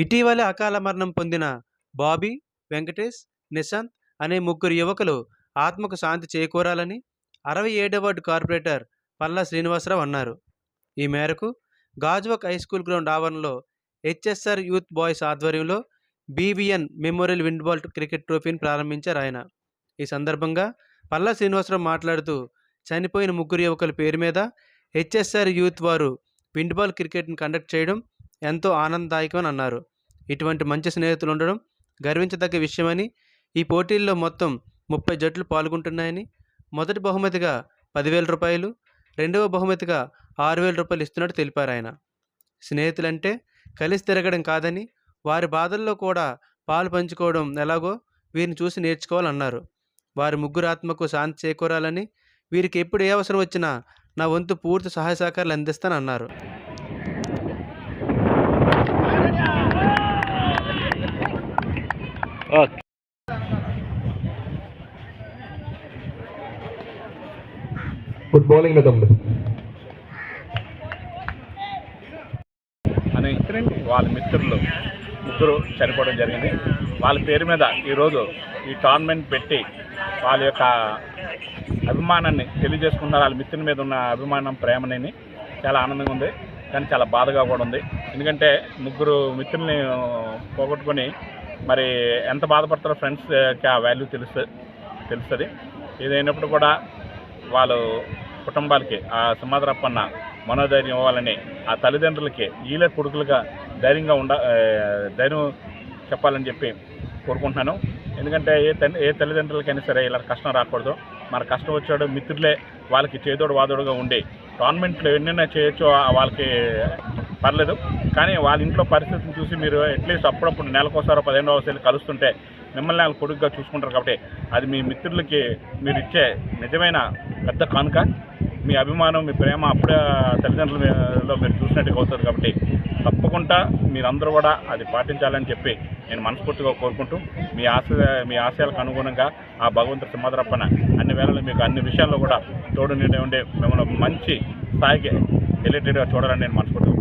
ఇటీవలే అకాల మరణం పొందిన బాబీ, వెంకటేష్, నిశాంత్ అనే ముగ్గురు యువకులు ఆత్మకు శాంతి చేకూరాలని 67వ వార్డు కార్పొరేటర్ పల్లా శ్రీనివాసరావు అన్నారు. ఈ మేరకు గాజువాక హైస్కూల్ గ్రౌండ్ ఆవరణలో హెచ్ఎస్ఆర్ యూత్ బాయ్స్ ఆధ్వర్యంలో బీవీఎన్ మెమోరియల్ విండ్బాల్ క్రికెట్ ట్రోఫీని ప్రారంభించారు ఆయన. ఈ సందర్భంగా పల్లా శ్రీనివాసరావు మాట్లాడుతూ చనిపోయిన ముగ్గురు యువకుల పేరు మీద హెచ్ఎస్ఆర్ యూత్ వారు విండ్బాల్ క్రికెట్ని కండక్ట్ చేయడం ఎంతో ఆనందదాయకమని అన్నారు. ఇటువంటి మంచి స్నేహితులు ఉండడం గర్వించదగ్గ విషయమని, ఈ పోటీల్లో మొత్తం 30 జట్లు పాల్గొంటున్నాయని, మొదటి బహుమతిగా 10,000 రూపాయలు, రెండవ బహుమతిగా 6,000 రూపాయలు ఇస్తున్నట్టు తెలిపారు ఆయన. స్నేహితులంటే కలిసి తిరగడం కాదని, వారి బాధల్లో కూడా పాలు పంచుకోవడం ఎలాగో వీరిని చూసి నేర్చుకోవాలన్నారు. వారి ముగ్గురు ఆత్మకు శాంతి చేకూరాలని, వీరికి ఎప్పుడు ఏ అవసరం వచ్చినా నా వంతు పూర్తి సహాయ సహకారాలు అందిస్తానన్నారు. గుడ్ మార్నింగ్ తమ్ముడు అని వాళ్ళ మిత్రులు ముగ్గురు చనిపోవడం జరిగింది. వాళ్ళ పేరు మీద ఈరోజు ఈ టోర్నమెంట్ పెట్టి వాళ్ళ యొక్క అభిమానాన్ని తెలియజేసుకున్నారు. వాళ్ళ మిత్రుల మీద ఉన్న అభిమానం, ప్రేమని చాలా ఆనందంగా ఉంది, కానీ చాలా బాధగా కూడా ఉంది. ఎందుకంటే ముగ్గురు మిత్రుల్ని పోగొట్టుకొని మరి ఎంత బాధపడతారో ఫ్రెండ్స్కి ఆ వాల్యూ తెలుస్తుంది. ఏదైనప్పుడు కూడా వాళ్ళు కుటుంబాలకి ఆ సింహాద్రప్పన్న మనోధైర్యం ఇవ్వాలని, ఆ తల్లిదండ్రులకి వీళ్ళే కొడుకులుగా ధైర్యం చెప్పాలని చెప్పి కోరుకుంటున్నాను. ఎందుకంటే ఏ తల్లిదండ్రులకైనా సరే ఇలా కష్టం రాకూడదు. మన కష్టం వచ్చాడు మిత్రులే వాళ్ళకి చేదోడు వాదోడుగా ఉండి టోర్నమెంట్లు ఎన్నైనా చేయొచ్చు, వాళ్ళకి పర్లేదు. కానీ వాళ్ళ ఇంట్లో పరిస్థితిని చూసి మీరు అట్లీస్ట్ అప్పుడప్పుడు నెలకోసారో 15 రోజులు కలుస్తుంటే మిమ్మల్ని వాళ్ళు కొడుకుగా చూసుకుంటారు. కాబట్టి అది మీ మిత్రులకి మీరు ఇచ్చే నిజమైన పెద్ద కానుక. మీ అభిమానం, మీ ప్రేమ అప్పుడే తల్లిదండ్రులలో మీరు చూసినట్టుగా అవుతుంది. కాబట్టి తప్పకుండా మీరందరూ కూడా అది పాటించాలని చెప్పి నేను మనస్ఫూర్తిగా కోరుకుంటూ, మీ ఆశయాలకు అనుగుణంగా ఆ భగవంతుడు సింహాద్రప్పన అన్ని వేళల్లో మీకు అన్ని విషయాల్లో కూడా తోడు నీడే ఉండే మిమ్మల్ని మంచి స్థాయికి వెళ్ళేటట్టుగా చూడాలని నేను మనస్ఫూర్తిగా